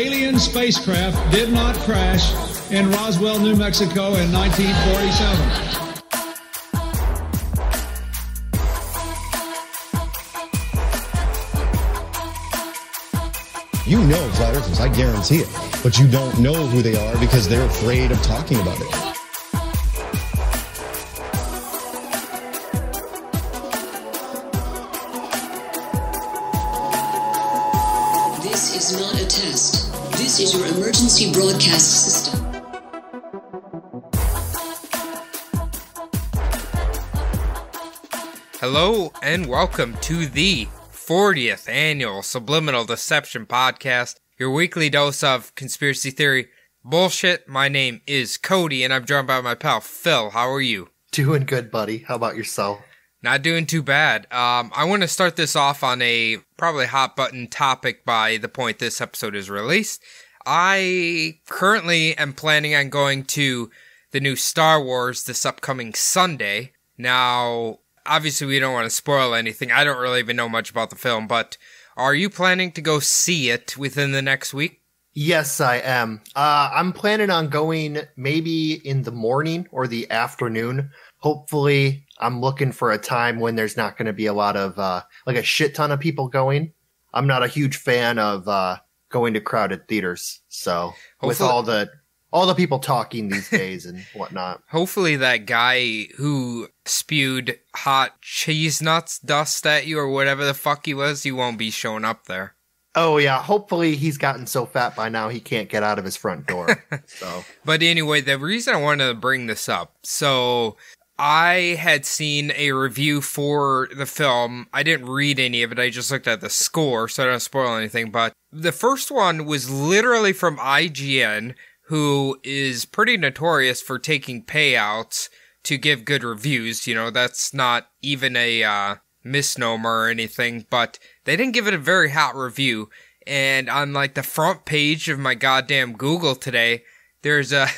alien spacecraft did not crash in Roswell, New Mexico in 1947. You know flat earthers, I guarantee it. But you don't know who they are because they're afraid of talking about it. This is not a test. This is your emergency broadcast system. Hello and welcome to the 40th annual Subliminal Deception Podcast, your weekly dose of conspiracy theory bullshit. My name is Cody and I'm joined by my pal Phil. How are you? Doing good, buddy. How about yourself? Not doing too bad. I want to start this off on a probably hot button topic by the point this episode is released. I currently am planning on going to the new Star Wars this upcoming Sunday. Now, obviously, we don't want to spoil anything. I don't really even know much about the film, but are you planning to go see it within the next week? Yes, I am. I'm planning on going maybe in the morning or the afternoon. Hopefully, I'm looking for a time when there's not going to be a lot of, like a shit ton of people going. I'm not a huge fan of going to crowded theaters. So with all the people talking these days and whatnot. Hopefully that guy who spewed hot cheese nuts dust at you or whatever the fuck he was, he won't be showing up there. Oh, yeah. Hopefully he's gotten so fat by now he can't get out of his front door. So, but anyway, the reason I wanted to bring this up, so I had seen a review for the film. I didn't read any of it. I just looked at the score, so I don't spoil anything. But the first one was literally from IGN, who is pretty notorious for taking payouts to give good reviews. You know, that's not even a misnomer or anything, but they didn't give it a very hot review. And on like the front page of my goddamn Google today, there's a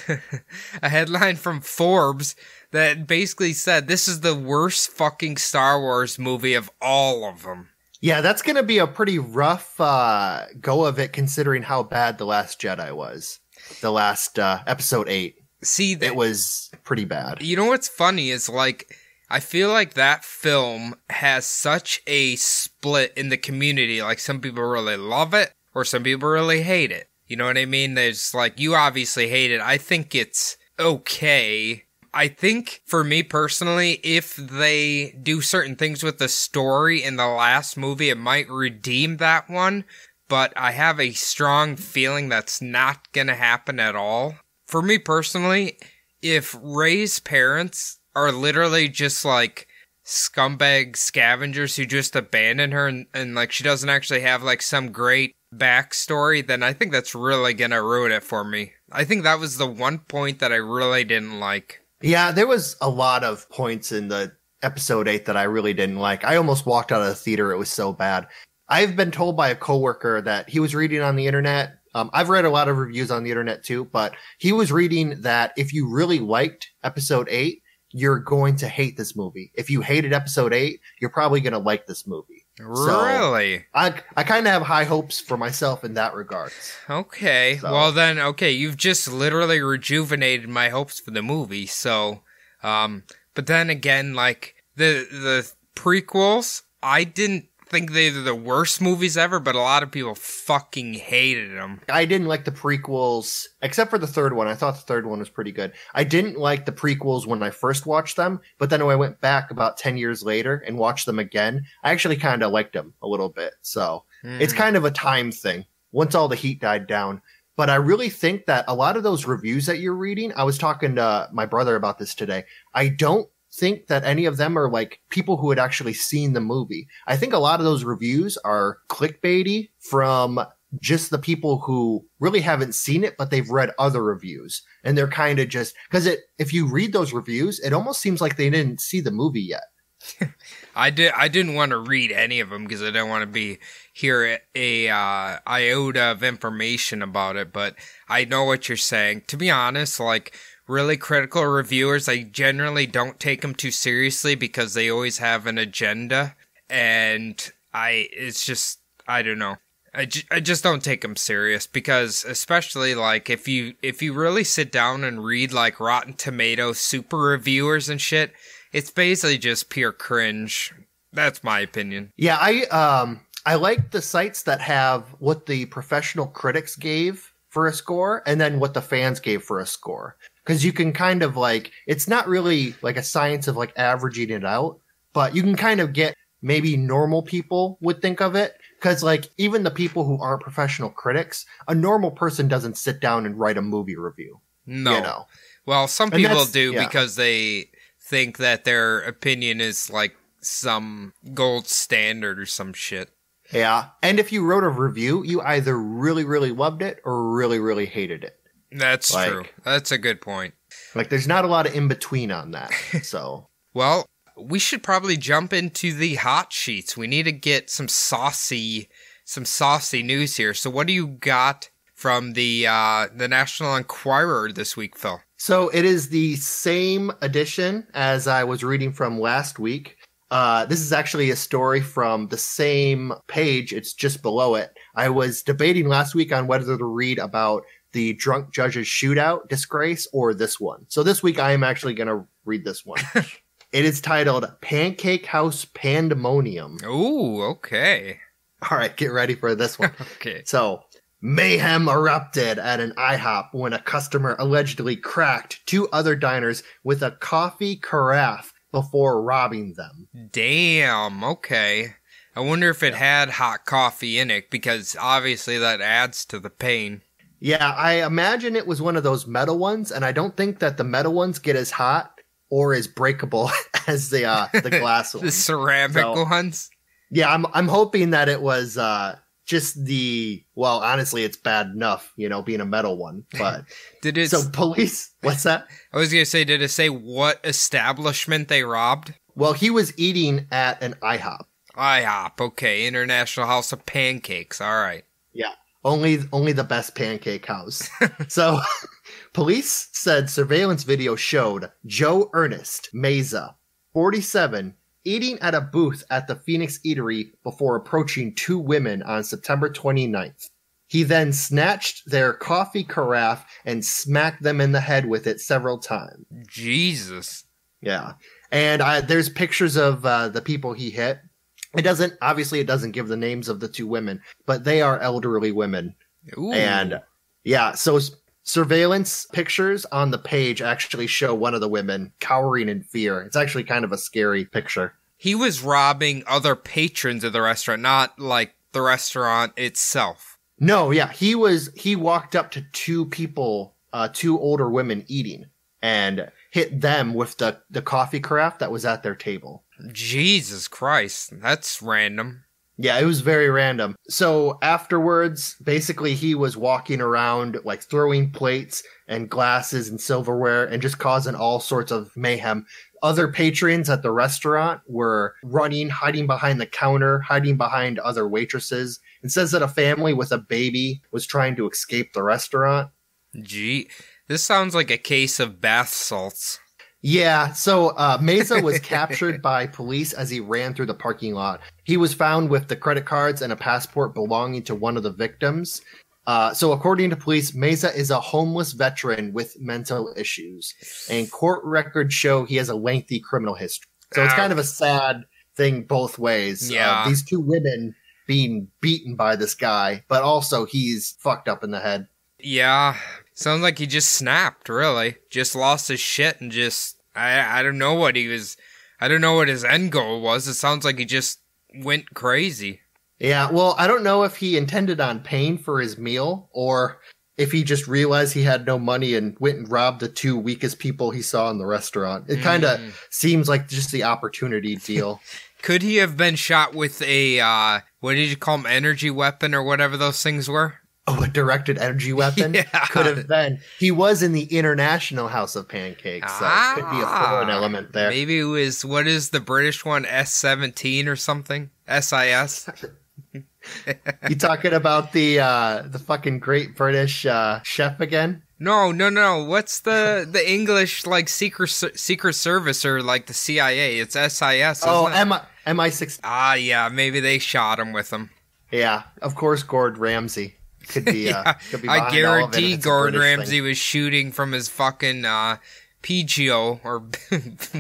a headline from Forbes that basically said this is the worst fucking Star Wars movie of all of them. Yeah, that's going to be a pretty rough go of it considering how bad The Last Jedi was. The last episode 8. See, it was pretty bad. You know what's funny is like I feel like that film has such a split in the community. Like some people really love it or some people really hate it. You know what I mean? There's like, you obviously hate it. I think it's okay. I think for me personally, if they do certain things with the story in the last movie, it might redeem that one. But I have a strong feeling that's not going to happen at all. For me personally, if Rey's parents are literally just like scumbag scavengers who just abandon her and like she doesn't actually have like some great backstory, then I think that's really going to ruin it for me. I think that was the one point that I really didn't like. Yeah, there was a lot of points in the episode 8 that I really didn't like. I almost walked out of the theater. It was so bad. I've been told by a coworker that he was reading on the internet. I've read a lot of reviews on the internet too, but he was reading that if you really liked episode 8, you're going to hate this movie. If you hated episode 8, you're probably going to like this movie. Really? So I kind of have high hopes for myself in that regard. Okay. So. Well then, okay, you've just literally rejuvenated my hopes for the movie. So, but then again, like the prequels, I didn't think they were the worst movies ever, but a lot of people fucking hated them. I didn't like the prequels, except for the third one. I thought the third one was pretty good. I didn't like the prequels when I first watched them, but then when I went back about 10 years later and watched them again, I actually kind of liked them a little bit. So It's kind of a time thing once all the heat died down. But I really think that a lot of those reviews that you're reading, I was talking to my brother about this today. I don't think that any of them are like people who had actually seen the movie. I think a lot of those reviews are clickbaity from just the people who really haven't seen it, but they've read other reviews. And they're kind of just, because if you read those reviews, it almost seems like they didn't see the movie yet. I didn't want to read any of them because I don't want to hear a iota of information about it, but I know what you're saying. To be honest, like, really critical reviewers, I generally don't take them too seriously because they always have an agenda, and I don't know. I just don't take them serious because, especially like if you really sit down and read like Rotten Tomatoes super reviewers and shit, it's basically just pure cringe. That's my opinion. Yeah, I like the sites that have what the professional critics gave for a score and then what the fans gave for a score. Because you can kind of like, it's not really like a science of like averaging it out, but you can kind of get maybe normal people would think of it. Because like even the people who aren't professional critics, a normal person doesn't sit down and write a movie review. No. You know? Well, some people do because they think that their opinion is like some gold standard or some shit. Yeah. And if you wrote a review, you either really, really loved it or really, really hated it. That's true. That's a good point. Like there's not a lot of in between on that. So, well, we should probably jump into the hot sheets. We need to get some saucy news here. So what do you got from the National Enquirer this week, Phil? So it is the same edition as I was reading from last week. This is actually a story from the same page. It's just below it. I was debating last week on whether to read about the drunk judges shootout disgrace or this one. So this week I am actually going to read this one. It is titled Pancake House Pandemonium. Ooh, okay. All right, get ready for this one. Okay. So, mayhem erupted at an IHOP when a customer allegedly cracked two other diners with a coffee carafe before robbing them. Damn, okay. I wonder if it had hot coffee in it, because obviously that adds to the pain. Yeah, I imagine it was one of those metal ones, and I don't think that the metal ones get as hot or as breakable as the glass ones. The ceramic ones? Yeah, I'm hoping that it was just well, honestly, it's bad enough, being a metal one. But so police, what's that? I was going to say, did it say what establishment they robbed? Well, he was eating at an IHOP. IHOP, okay. International House of Pancakes, all right. Yeah, only the best pancake house. So, police said surveillance video showed Joe Ernest Meza, 47, eating at a booth at the Phoenix Eatery before approaching two women on September 29th. He then snatched their coffee carafe and smacked them in the head with it several times. Jesus. Yeah. And there's pictures of the people he hit. It doesn't give the names of the two women, but they are elderly women. Ooh. And yeah, so surveillance pictures on the page actually show one of the women cowering in fear. It's actually kind of a scary picture. He was robbing other patrons of the restaurant, not like the restaurant itself. No, yeah, he walked up to two people, two older women eating, and hit them with the coffee carafe that was at their table. Jesus Christ, that's random. Yeah, it was very random. So afterwards, basically he was walking around like throwing plates and glasses and silverware and just causing all sorts of mayhem. Other patrons at the restaurant were running, hiding behind the counter, hiding behind other waitresses. It says that a family with a baby was trying to escape the restaurant. Gee, this sounds like a case of bath salts. Yeah, so Meza was captured by police as he ran through the parking lot. He was found with the credit cards and a passport belonging to one of the victims. So according to police, Meza is a homeless veteran with mental issues. And court records show he has a lengthy criminal history. So it's kind of a sad thing both ways. Yeah. These two women being beaten by this guy, but also he's fucked up in the head. Yeah. Sounds like he just snapped, really. Just lost his shit and just... I don't know what he was... I don't know what his end goal was. It sounds like he just went crazy. Yeah, well, I don't know if he intended on paying for his meal or if he just realized he had no money and went and robbed the two weakest people he saw in the restaurant. It kind of seems like just the opportunity deal. Could he have been shot with a, what did you call them, energy weapon or whatever those things were? Oh, a directed energy weapon? Yeah. Could have been. He was in the International House of Pancakes, so it could be a foreign element there. Maybe it was, what is the British one, S-17 or something? SIS? You talking about the fucking Great British Chef again? No. What's the English, like, Secret Service or, like, the CIA? It's SIS, isn't it? MI6. Ah, yeah, maybe they shot him with them. Yeah, of course, Gordon Ramsay could be. Yeah, could be I behind all of it. guarantee It's a Gordon British Ramsay thing. was shooting from his fucking PGO or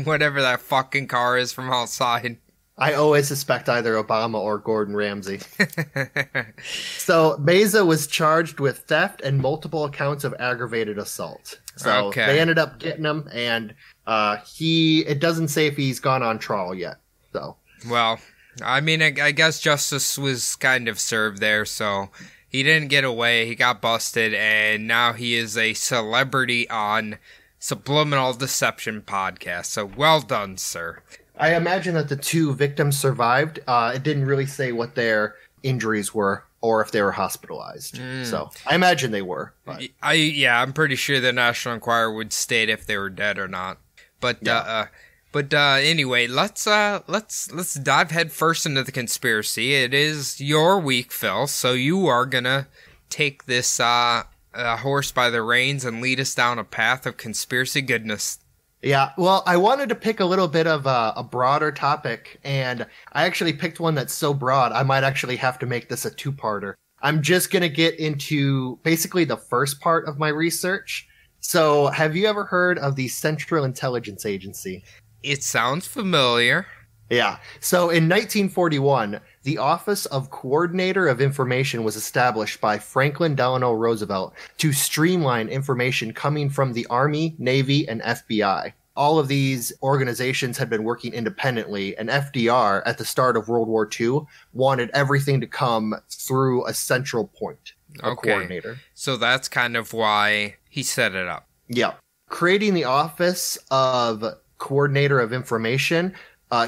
whatever that fucking car is from outside. I always suspect either Obama or Gordon Ramsay. So Meza was charged with theft and multiple accounts of aggravated assault. So Okay. they ended up getting him, and it doesn't say if he's gone on trial yet. So Well, I mean, I guess justice was kind of served there, so he didn't get away. He got busted, and now he is a celebrity on Subliminal Deception podcast. So well done, sir. I imagine that the two victims survived. It didn't really say what their injuries were or if they were hospitalized. So I imagine they were. But. I'm pretty sure the National Enquirer would state if they were dead or not. But anyway, let's dive head first into the conspiracy. It is your week, Phil, so you are gonna take this horse by the reins and lead us down a path of conspiracy goodness. Yeah, well, I wanted to pick a little bit of a broader topic, and I actually picked one that's so broad, I might actually have to make this a two-parter. I'm just going to get into basically the first part of my research. So, have you ever heard of the Central Intelligence Agency? It sounds familiar. Yeah. So, in 1941, the Office of Coordinator of Information was established by Franklin Delano Roosevelt to streamline information coming from the Army, Navy, and FBI. All of these organizations had been working independently, and FDR, at the start of World War II, wanted everything to come through a central point, a coordinator. So that's kind of why he set it up. Yeah. Creating the Office of Coordinator of Information,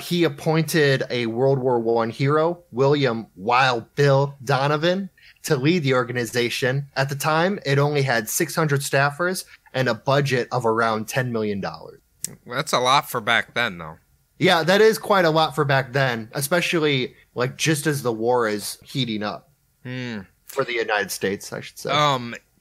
he appointed a World War I hero, William Wild Bill Donovan, to lead the organization. At the time, it only had 600 staffers and a budget of around $10 million. That's a lot for back then, though. Yeah, that is quite a lot for back then, especially like just as the war is heating up. For the United States, I should say.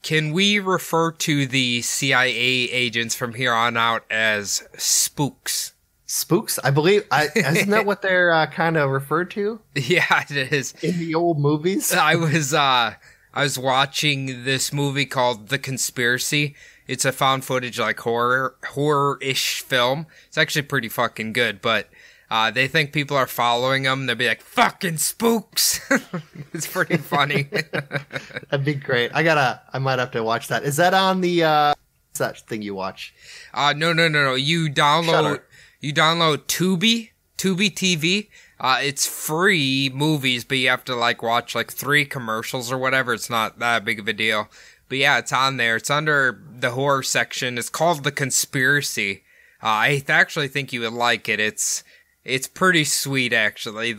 Can we refer to the CIA agents from here on out as spooks? Spooks, I believe. Isn't that what they're kind of referred to? Yeah, it is. In the old movies? I was watching this movie called The Conspiracy. It's a found footage, like horror-ish film. It's actually pretty fucking good, but they think people are following them. They'll be like, fucking spooks. It's pretty funny. That'd be great. I might have to watch that. Is that on the, what's that thing you watch? No. You download Tubi TV. It's free movies, but you have to watch 3 commercials or whatever. It's not that big of a deal. But yeah, it's on there. It's under the horror section. It's called The Conspiracy. I actually think you would like it. It's pretty sweet, actually.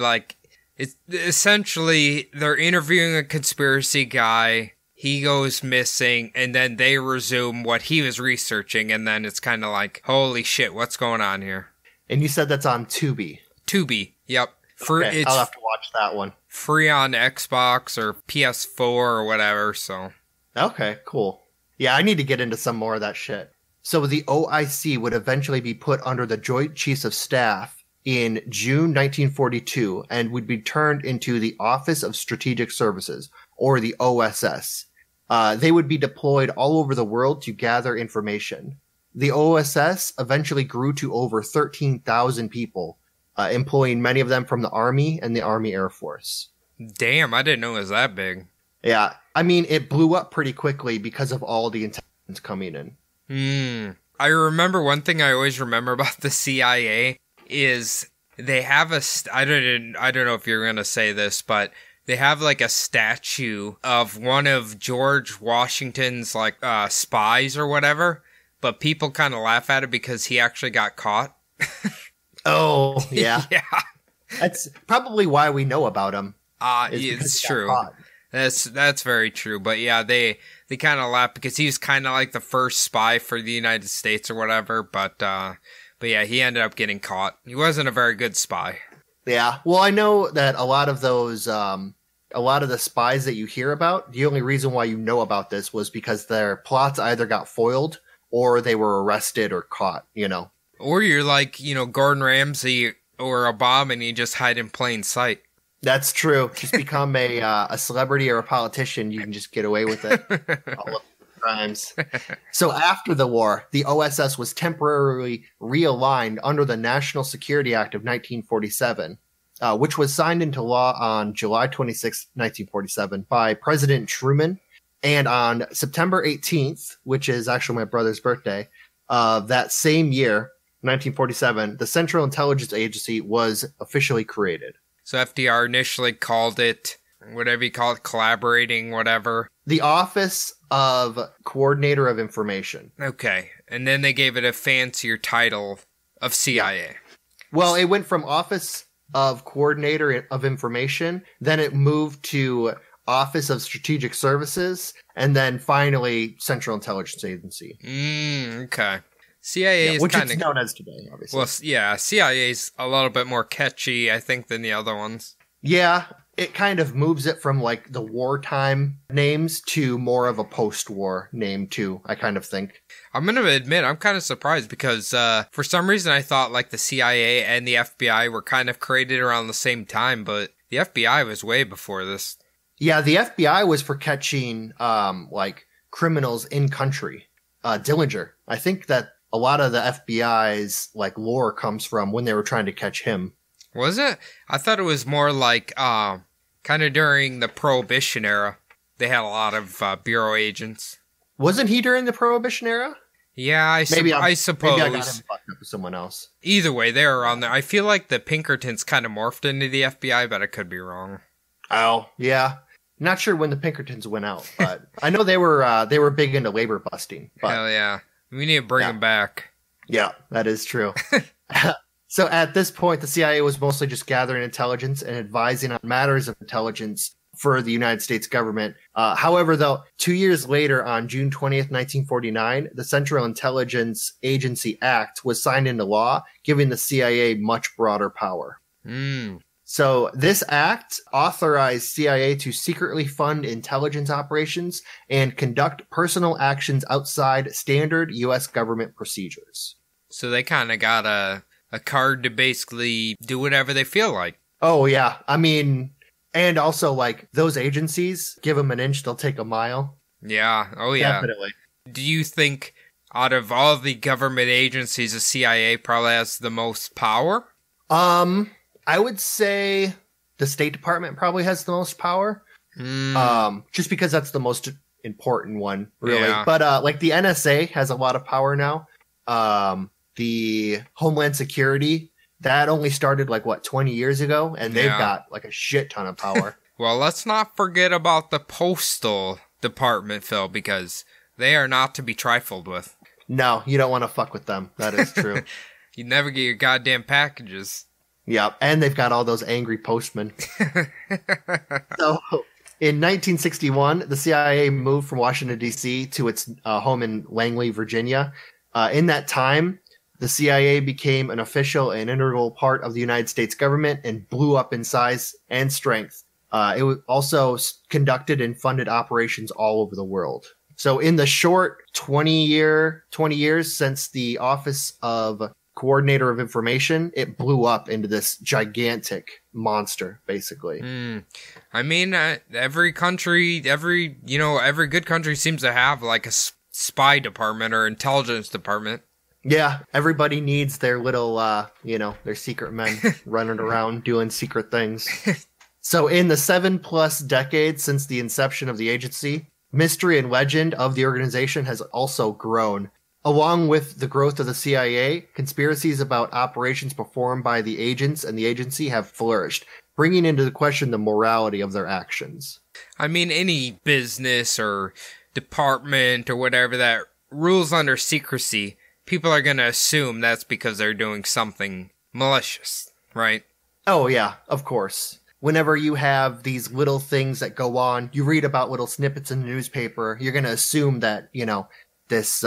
It's essentially they're interviewing a conspiracy guy. He goes missing, and then they resume what he was researching, and then it's kind of like, holy shit, what's going on here? And you said that's on Tubi. Tubi, yep. Okay, I'll have to watch that one. Free on Xbox or PS4 or whatever, so. Okay, cool. Yeah, I need to get into some more of that shit. So the OIC would eventually be put under the Joint Chiefs of Staff in June 1942 and would be turned into the Office of Strategic Services, or the OSS. They would be deployed all over the world to gather information. The OSS eventually grew to over 13,000 people, employing many of them from the Army and the Army Air Force. Damn, I didn't know it was that big. Yeah, I mean, it blew up pretty quickly because of all the intelligence coming in. I remember one thing I always remember about the CIA is they have I don't know if you're going to say this, but they have a statue of one of George Washington's spies or whatever, but people kind of laugh at it because he actually got caught. Oh, yeah. Yeah. That's probably why we know about him. It's true. That's very true. But yeah, they kind of laugh because he was kind of like the first spy for the United States or whatever. But yeah, he ended up getting caught. He wasn't a very good spy. Yeah. Well, I know that a lot of those, a lot of the spies that you hear about, the only reason why you know about this was because their plots either got foiled or they were arrested or caught, Or you're Gordon Ramsay or Obama and you just hide in plain sight. That's true. Just become a celebrity or a politician. You can just get away with it. All of the crimes. So after the war, the OSS was temporarily realigned under the National Security Act of 1947, which was signed into law on July 26, 1947 by President Truman. And on September 18th, which is actually my brother's birthday, that same year, 1947, the Central Intelligence Agency was officially created. So FDR initially called it, whatever you call it, collaborating, whatever. The Office of Coordinator of Information. Okay. And then they gave it a fancier title of CIA. Well, it went from Office of Coordinator of Information, then it moved to Office of Strategic Services, and then finally Central Intelligence Agency. Okay. CIA is which kind it's known as today, obviously. Well, yeah, CIA's a little bit more catchy, I think, than the other ones. Yeah, it kind of moves it from like the wartime names to more of a post-war name too, I kind of think. I'm going to admit, I'm kind of surprised because for some reason I thought like the CIA and the FBI were kind of created around the same time, but the FBI was way before this. Yeah, the FBI was for catching like criminals in country. Dillinger. I think that a lot of the FBI's like lore comes from when they were trying to catch him. Was it? I thought it was more like kind of during the Prohibition era. They had a lot of bureau agents. Wasn't he during the Prohibition era? Yeah, I suppose. Maybe I got him fucked up with someone else. Either way, they were on there. I feel like the Pinkertons kind of morphed into the FBI, but I could be wrong. Oh, yeah. Not sure when the Pinkertons went out, but I know they were big into labor busting. But, hell yeah. We need to bring them back. Yeah, that is true. So at this point, the CIA was mostly just gathering intelligence and advising on matters of intelligence for the United States government. However, though, 2 years later, on June 20th, 1949, the Central Intelligence Agency Act was signed into law, giving the CIA much broader power. So this act authorized CIA to secretly fund intelligence operations and conduct personal actions outside standard U.S. government procedures. So they kind of got a card to basically do whatever they feel like. Oh, yeah. I mean, and also, like, those agencies, give them an inch, they'll take a mile. Yeah. Oh, yeah. Definitely. Do you think out of all the government agencies, the CIA probably has the most power? I would say the State Department probably has the most power. Just because that's the most important one, really. Yeah. But, like, the NSA has a lot of power now. The Homeland Security, that only started, 20 years ago? And they've got, a shit ton of power. Well, let's not forget about the Postal Department, Phil, because they are not to be trifled with. No, you don't want to fuck with them. That is true. You never get your goddamn packages. Yeah, and they've got all those angry postmen. So, in 1961, the CIA moved from Washington, D.C. to its home in Langley, Virginia. In that time, the CIA became an official and integral part of the United States government and blew up in size and strength. It was also conducted and funded operations all over the world. So in the short 20 years since the Office of Coordinator of Information, it blew up into this gigantic monster, basically. I mean, every country, every good country seems to have like a spy department or intelligence department. Yeah, everybody needs their little, their secret men running around doing secret things. So in the 7+ decades since the inception of the agency, mystery and legend of the organization has also grown. Along with the growth of the CIA, conspiracies about operations performed by the agents and the agency have flourished, bringing into question the morality of their actions. I mean, any business or department or whatever that rules under secrecy, people are going to assume that's because they're doing something malicious, right? Oh, yeah, of course. Whenever you have these little things that go on, you read about little snippets in the newspaper, you're going to assume that, this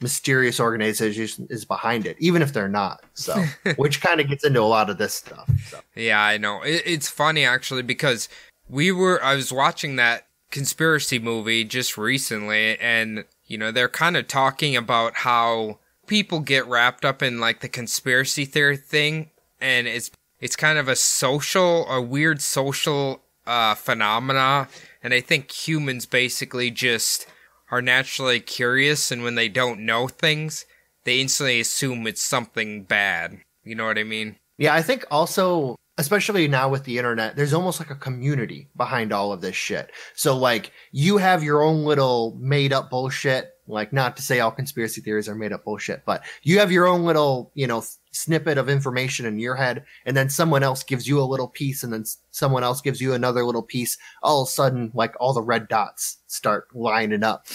mysterious organization is behind it, even if they're not. So, which kind of gets into a lot of this stuff. So. Yeah, I know. It's funny, actually, because I was watching that conspiracy movie just recently, and, they're kind of talking about how people get wrapped up in, the conspiracy theory thing, and it's it's kind of a weird social phenomena, and I think humans basically just are naturally curious, and when they don't know things, they instantly assume it's something bad. You know what I mean? Yeah, I think also, especially now with the internet, there's almost like a community behind all of this shit. So like you have your own little made up bullshit, like not to say all conspiracy theories are made up bullshit, but you have your own little, snippet of information in your head, and then someone else gives you a little piece, and then someone else gives you another little piece. All of a sudden, like all the red dots start lining up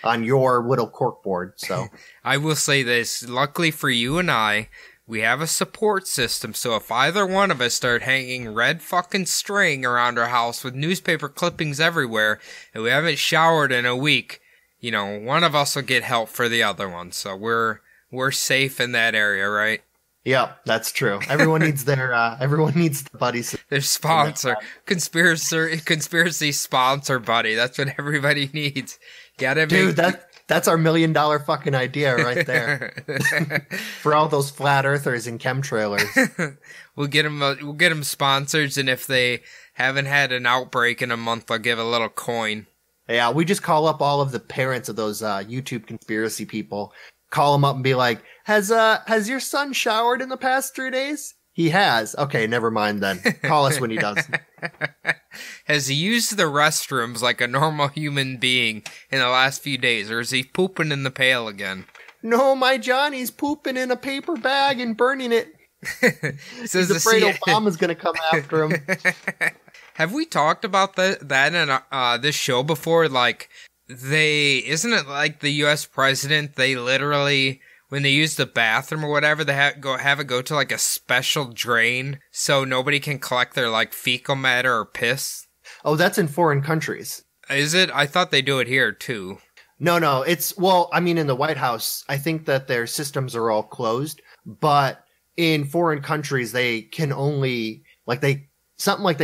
on your little corkboard. So I will say this, luckily for you and I, we have a support system, so if either one of us start hanging red fucking string around our house with newspaper clippings everywhere, and we haven't showered in a week, one of us will get help for the other one. So we're safe in that area, right? Yeah, that's true. Everyone needs everyone needs the buddies. Their sponsor, conspiracy sponsor buddy. That's what everybody needs. Dude, that's our $1 million fucking idea right there. For all those flat earthers and chemtrailers. We'll get them sponsors, and if they haven't had an outbreak in a month, they'll give a little coin. Yeah, we just call up all of the parents of those YouTube conspiracy people. Call them up and be like, has your son showered in the past 3 days? He has. Okay, never mind then. Call us when he does. Has he used the restrooms like a normal human being in the last few days, or is he pooping in the pail again? No, my Johnny's pooping in a paper bag and burning it. He's afraid Obama's going to come after him. Have we talked about that in this show before? Like, isn't it like the U.S. president, they literally, when they use the bathroom or whatever, they have it go to like a special drain so nobody can collect their like fecal matter or piss? Oh, that's in foreign countries. Is it? I thought they do it here too. No, in the White House, I think that their systems are all closed, but in foreign countries, they can only, they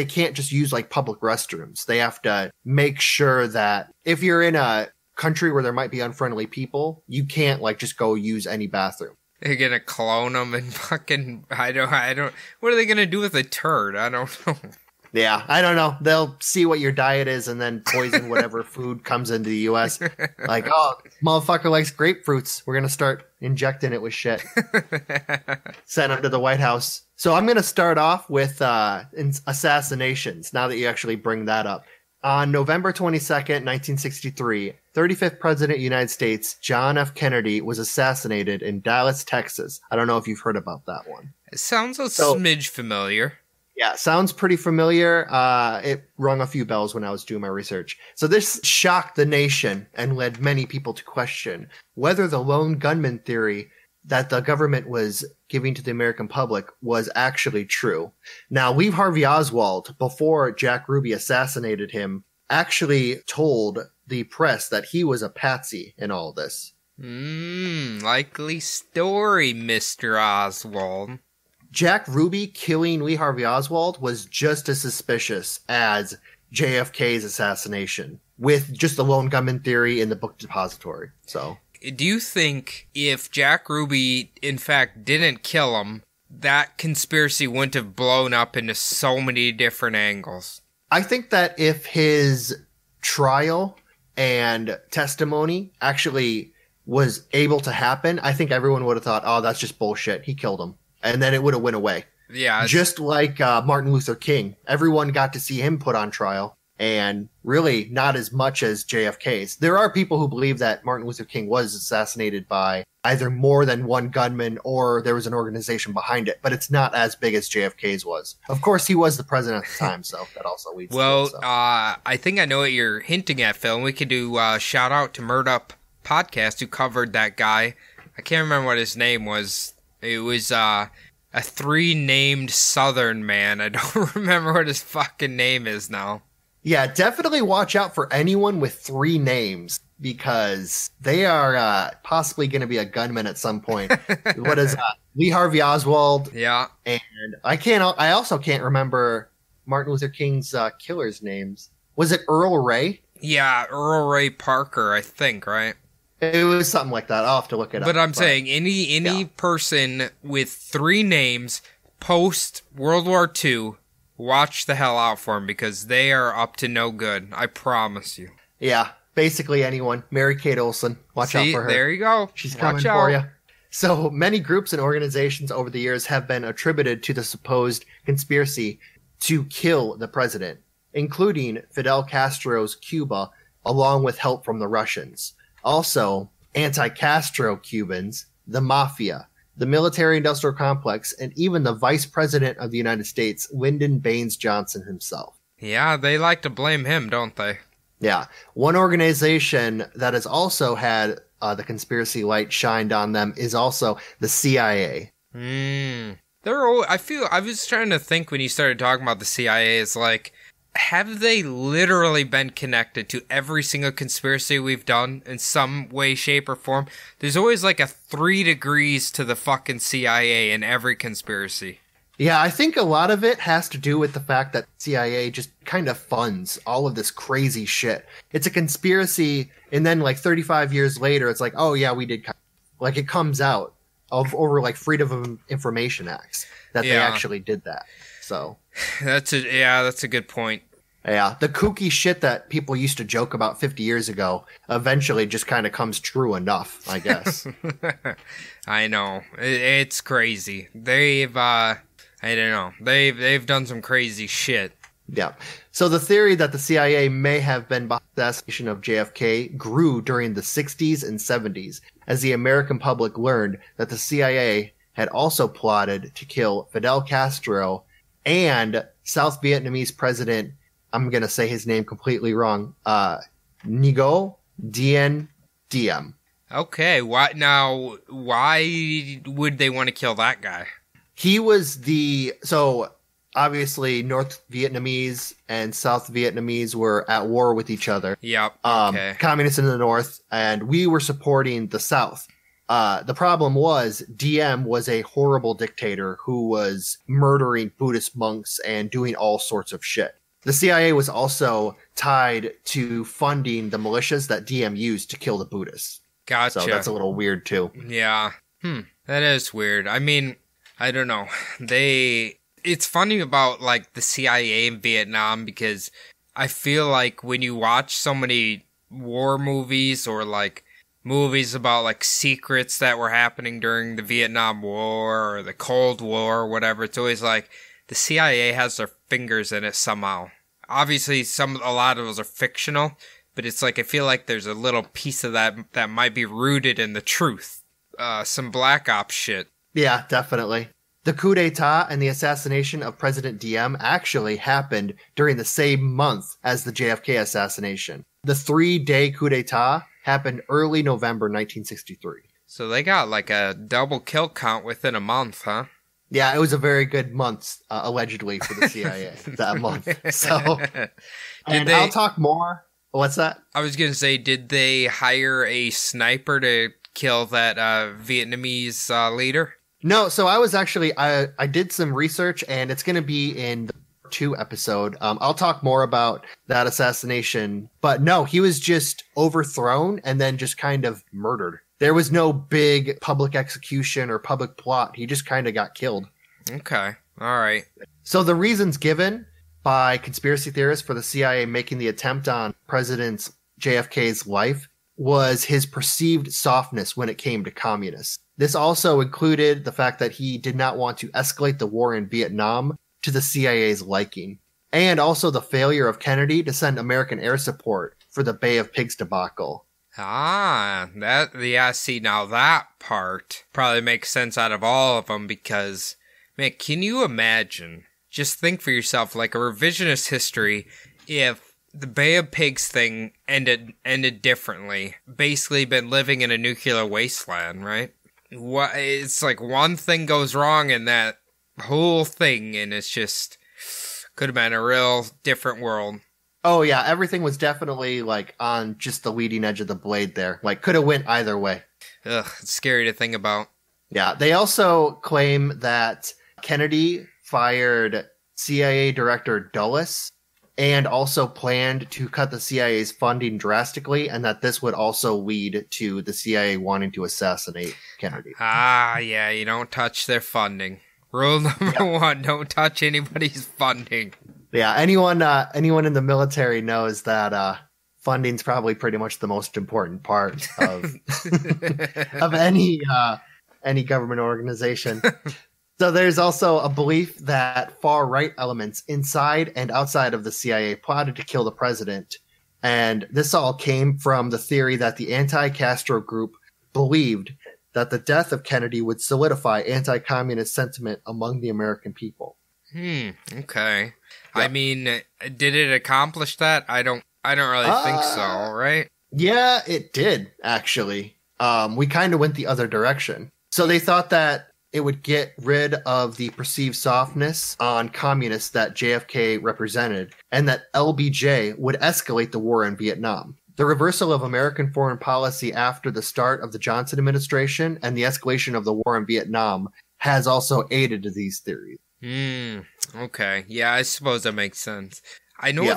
can't just use like public restrooms. They have to make sure that if you're in a country where there might be unfriendly people, you can't like just go use any bathroom. They're gonna clone them and fucking, I don't, what are they gonna do with a turd? I don't know. Yeah, I don't know. They'll see what your diet is and then poison whatever food comes into the U.S. Like, oh, motherfucker likes grapefruits. We're going to start injecting it with shit. Send him to the White House. So I'm going to start off with assassinations, now that you actually bring that up. On November 22nd, 1963, 35th President of the United States, John F. Kennedy, was assassinated in Dallas, Texas. I don't know if you've heard about that one. It sounds a smidge familiar. Yeah, sounds pretty familiar. It rung a few bells when I was doing my research. So this shocked the nation and led many people to question whether the lone gunman theory that the government was giving to the American public was actually true. Now, Lee Harvey Oswald, before Jack Ruby assassinated him, actually told the press that he was a patsy in all this. Likely story, Mr. Oswald. Jack Ruby killing Lee Harvey Oswald was just as suspicious as JFK's assassination, with just the lone gunman theory in the book depository. So, do you think if Jack Ruby, in fact, didn't kill him, that conspiracy wouldn't have blown up into so many different angles? I think that if his trial and testimony actually was able to happen, I think everyone would have thought, oh, that's just bullshit. He killed him. And then it would have went away. Yeah. Just like Martin Luther King. Everyone got to see him put on trial. And really not as much as JFK's. There are people who believe that Martin Luther King was assassinated by either more than one gunman or there was an organization behind it. But it's not as big as JFK's was. Of course, he was the president at the time, so that also leads to it. So. I think I know what you're hinting at, Phil. We could do shout out to Murdup Podcast who covered that guy. I can't remember what his name was. It was a 3-named Southern man. I don't remember what his fucking name is now. Yeah, definitely watch out for anyone with 3 names because they are possibly going to be a gunman at some point. What is Lee Harvey Oswald? Yeah, and I also can't remember Martin Luther King's killers' names. Was it Earl Ray? Yeah, Earl Ray Parker, I think, right? It was something like that. I'll have to look it up. But I'm saying any person with 3 names post World War II, watch the hell out for them because they are up to no good. I promise you. Yeah, basically anyone. Mary-Kate Olsen. Watch out for her. There you go. She's coming for you. So many groups and organizations over the years have been attributed to the supposed conspiracy to kill the president, including Fidel Castro's Cuba, along with help from the Russians. Also, anti-Castro Cubans, the mafia, the military-industrial complex, and even the vice president of the United States, Lyndon Baines Johnson himself. Yeah, they like to blame him, don't they? Yeah. One organization that has also had the conspiracy light shined on them is also the CIA. I was trying to think when you started talking about the CIA, is like, have they literally been connected to every single conspiracy we've done in some way, shape, or form? There's always like a 3 degrees to the fucking CIA in every conspiracy. Yeah, I think a lot of it has to do with the fact that CIA just kind of funds all of this crazy shit. It's a conspiracy, and then like 35 years later, it's like, oh yeah, we did. Like it comes out over like Freedom of Information Acts that they actually did that. So that's a good point. Yeah, the kooky shit that people used to joke about 50 years ago eventually just kind of comes true enough, I guess. I know. It's crazy. I don't know. They've done some crazy shit. Yeah. So the theory that the CIA may have been behind the assassination of JFK grew during the 60s and 70s as the American public learned that the CIA had also plotted to kill Fidel Castro and South Vietnamese President, I'm going to say his name completely wrong, Ngo Dien Diem. Okay, why would they want to kill that guy? He was so obviously North Vietnamese and South Vietnamese were at war with each other. Yep. Okay. Communists in the North, and we were supporting the South. The problem was Diem was a horrible dictator who was murdering Buddhist monks and doing all sorts of shit. The CIA was also tied to funding the militias that Diem used to kill the Buddhists. Gotcha. So that's a little weird too. Yeah. That is weird. I mean, I don't know. It's funny about like the CIA in Vietnam because I feel like when you watch so many war movies or like movies about like secrets that were happening during the Vietnam War or the Cold War or whatever, it's always like the CIA has their fingers in it somehow. Obviously, a lot of those are fictional, but it's like I feel like there's a little piece of that might be rooted in the truth. Some Black Ops shit. Yeah, definitely. The coup d'etat and the assassination of President Diem actually happened during the same month as the JFK assassination. The 3-day coup d'etat happened early November 1963. So they got like a double kill count within a month, huh? Yeah, it was a very good month, allegedly, for the CIA that month. So, I'll talk more. What's that? I was going to say, did they hire a sniper to kill that Vietnamese leader? No, so I was actually, I did some research, and it's going to be in the 2 episode. I'll talk more about that assassination. But no, he was just overthrown and then just kind of murdered. There was no big public execution or public plot. He just kind of got killed. Okay. All right. So the reasons given by conspiracy theorists for the CIA making the attempt on President JFK's life was his perceived softness when it came to communists. This also included the fact that he did not want to escalate the war in Vietnam to the CIA's liking, and also the failure of Kennedy to send American air support for the Bay of Pigs debacle. See, now that part probably makes sense out of all of them because, man, can you imagine? Just think for yourself, like a revisionist history, if the Bay of Pigs thing ended differently, basically been living in a nuclear wasteland, right? It's like one thing goes wrong in that whole thing, and it's just could have been a real different world. Oh yeah, everything was definitely like on just the leading edge of the blade there. Like could have went either way. Ugh, it's scary to think about. Yeah, they also claim that Kennedy fired CIA Director Dulles and also planned to cut the CIA's funding drastically, and that this would also lead to the CIA wanting to assassinate Kennedy. Yeah, you don't touch their funding. Rule number one, don't touch anybody's funding. Yeah, anyone in the military knows that funding's probably pretty much the most important part of of any government organization. So there's also a belief that far-right elements inside and outside of the CIA plotted to kill the president. And this all came from the theory that the anti-Castro group believed that the death of Kennedy would solidify anti-communist sentiment among the American people. Okay. Yep. I mean, did it accomplish that? I don't really think so, right? Yeah, it did, actually. We kind of went the other direction. So they thought that it would get rid of the perceived softness on communists that JFK represented, and that LBJ would escalate the war in Vietnam. The reversal of American foreign policy after the start of the Johnson administration and the escalation of the war in Vietnam has also aided to these theories. Okay. Yeah, I suppose that makes sense. I know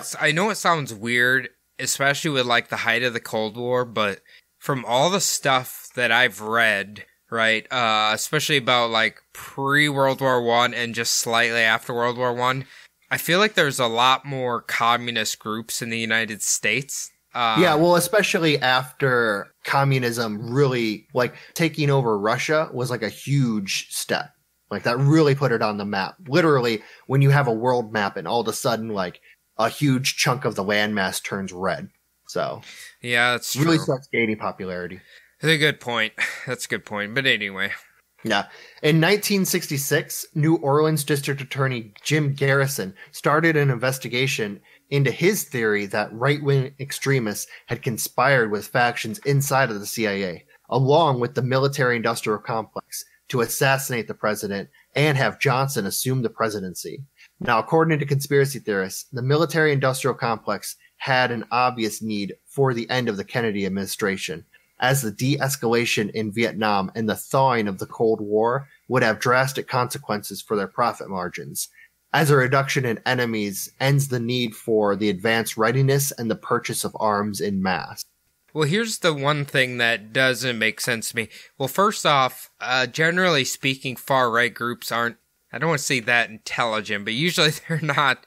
it sounds weird, especially with like the height of the Cold War, but from all the stuff that I've read, right, especially about like pre-World War I and just slightly after World War I, I feel like there's a lot more communist groups in the United States. Yeah, well, especially after communism really, like, taking over Russia was like a huge step. Like, that really put it on the map. Literally, when you have a world map and all of a sudden, like, a huge chunk of the landmass turns red. So, yeah, that's true. Really starts gaining popularity. That's a good point. That's a good point. But anyway. Yeah. In 1966, New Orleans District Attorney Jim Garrison started an investigation into his theory that right-wing extremists had conspired with factions inside of the CIA, along with the military-industrial complex, to assassinate the president and have Johnson assume the presidency. Now, according to conspiracy theorists, the military-industrial complex had an obvious need for the end of the Kennedy administration, as the de-escalation in Vietnam and the thawing of the Cold War would have drastic consequences for their profit margins, as a reduction in enemies ends the need for the advanced readiness and the purchase of arms in mass. Well, here's the one thing that doesn't make sense to me. Well, first off, generally speaking, far-right groups aren't, I don't want to say that intelligent, but usually they're not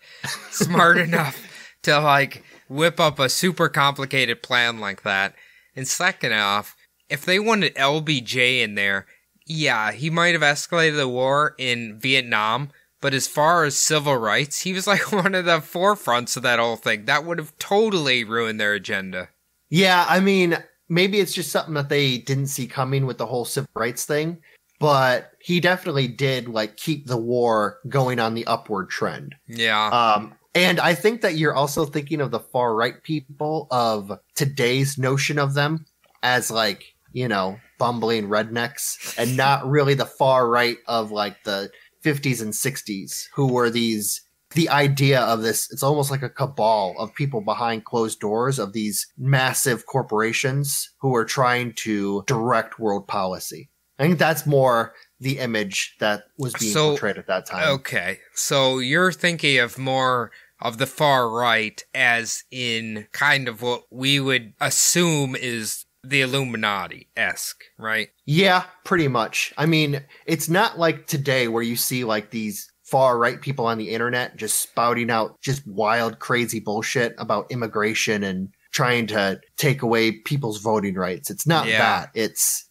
smart enough to, like, whip up a super complicated plan like that. And second off, if they wanted LBJ in there, yeah, he might have escalated the war in Vietnam, but as far as civil rights, he was like one of the forefronts of that whole thing. That would have totally ruined their agenda. Yeah, I mean, maybe it's just something that they didn't see coming with the whole civil rights thing, but he definitely did, like, keep the war going on the upward trend. Yeah. And I think that you're also thinking of the far right people of today's notion of them as, like, you know, bumbling rednecks, and not really the far right of, like, the 50s and 60s, who were the idea of this, it's almost like a cabal of people behind closed doors of these massive corporations who are trying to direct world policy. I think that's more the image that was being portrayed at that time. Okay, so you're thinking of more of the far right as in kind of what we would assume is the Illuminati-esque, right? Yeah, pretty much. I mean, it's not like today where you see like these far right people on the internet just spouting out just wild, crazy bullshit about immigration and trying to take away people's voting rights. It's not that. It's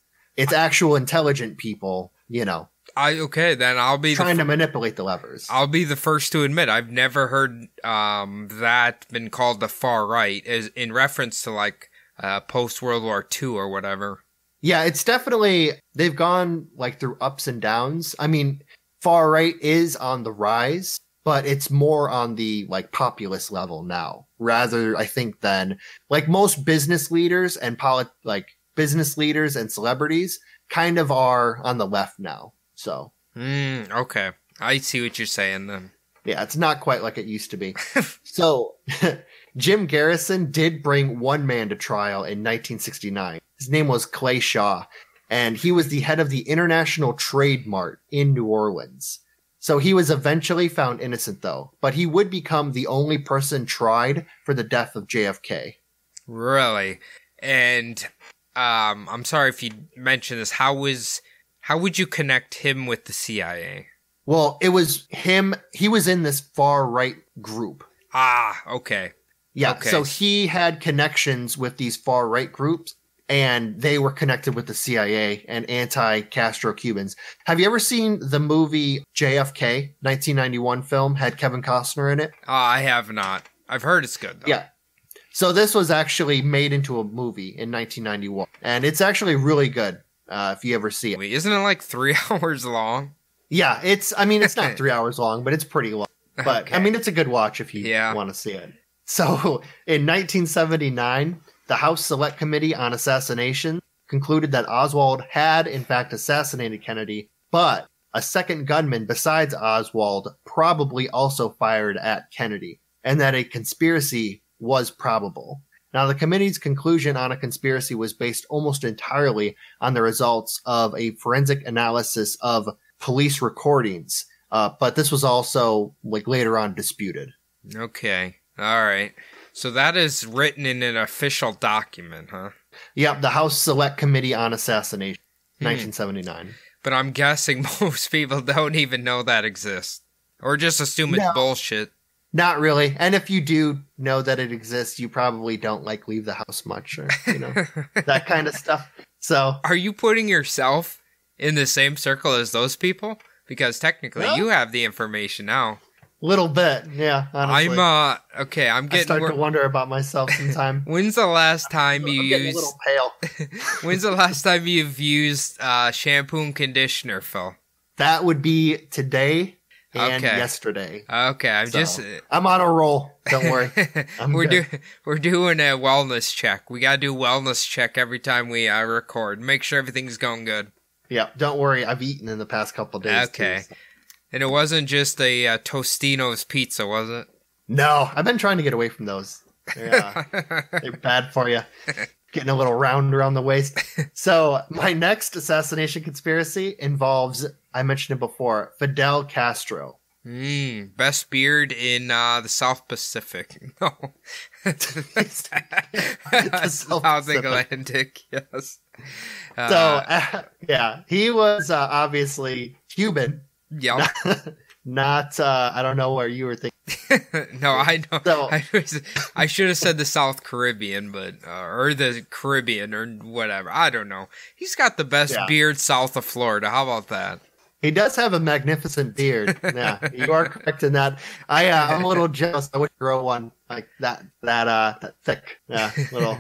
actual intelligent people, you know. Then I'll be trying to manipulate the levers. I'll be the first to admit I've never heard that been called the far right as in reference to like post World War II or whatever. Yeah, it's definitely, they've gone like through ups and downs. I mean, far right is on the rise, but it's more on the like populist level now, rather I think than like most business leaders and business leaders and celebrities kind of are on the left now. So, okay. I see what you're saying then. Yeah, it's not quite like it used to be. So, Jim Garrison did bring one man to trial in 1969. His name was Clay Shaw, and he was the head of the International Trade Mart in New Orleans. So he was eventually found innocent, though, but he would become the only person tried for the death of JFK. Really? And I'm sorry if you mentioned this. How would you connect him with the CIA? Well, it was him. He was in this far right group. Ah, okay. Yeah. Okay. So he had connections with these far right groups, and they were connected with the CIA and anti-Castro Cubans. Have you ever seen the movie JFK, 1991 film, had Kevin Costner in it? I have not. I've heard it's good, though. Yeah. So this was actually made into a movie in 1991, and it's actually really good if you ever see it. Wait, isn't it like 3 hours long? Yeah, it's not 3 hours long, but it's pretty long. But, Okay. I mean, it's a good watch if you want to see it. So, in 1979, the House Select Committee on Assassination concluded that Oswald had, in fact, assassinated Kennedy, but a second gunman besides Oswald probably also fired at Kennedy, and that a conspiracy was probable. Now, the committee's conclusion on a conspiracy was based almost entirely on the results of a forensic analysis of police recordings, but this was also later on disputed. Okay. All right. So that is written in an official document, huh? Yep, the House Select Committee on Assassination, 1979. But I'm guessing most people don't even know that exists. Or just assume it's bullshit. Not really. And if you do know that it exists, you probably don't leave the house much or, that kind of stuff. So, are you putting yourself in the same circle as those people? Because technically you have the information now. Little bit, yeah, honestly. I'm getting... I start to wonder about myself sometimes. When's the last time you getting a little pale. When's the last time you've used shampoo and conditioner, Phil? That would be today and yesterday. Okay, I'm on a roll. Don't worry. We're doing a wellness check. We gotta do a wellness check every time we record. Make sure everything's going good. Yeah, don't worry. I've eaten in the past couple of days. Okay. Too, so. And it wasn't just a Tostino's pizza, was it? No, I've been trying to get away from those. They're bad for you. Getting a little round around the waist. So my next assassination conspiracy involves, I mentioned it before, Fidel Castro. Best beard in the South Pacific. No. South Atlantic, yes. He was obviously Cuban. Yep. Not, I don't know where you were thinking. No, I know. So, I should have said the South Caribbean, but or the Caribbean or whatever. I don't know. He's got the best beard south of Florida. How about that? He does have a magnificent beard. Yeah, you are correct in that. I'm a little jealous. I wish I grow one like that thick. Yeah, little.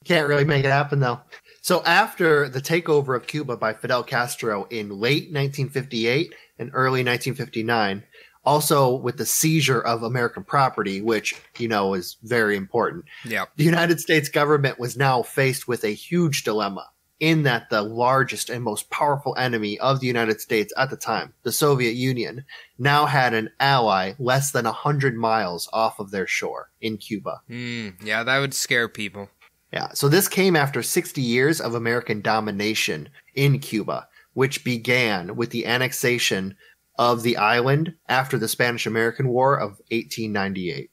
Can't really make it happen though. So after the takeover of Cuba by Fidel Castro in late 1958 and early 1959, also with the seizure of American property, which, is very important. Yep. The United States government was now faced with a huge dilemma in that the largest and most powerful enemy of the United States at the time, the Soviet Union, now had an ally less than 100 miles off of their shore in Cuba. Yeah, that would scare people. Yeah, so this came after 60 years of American domination in Cuba, which began with the annexation of the island after the Spanish-American War of 1898.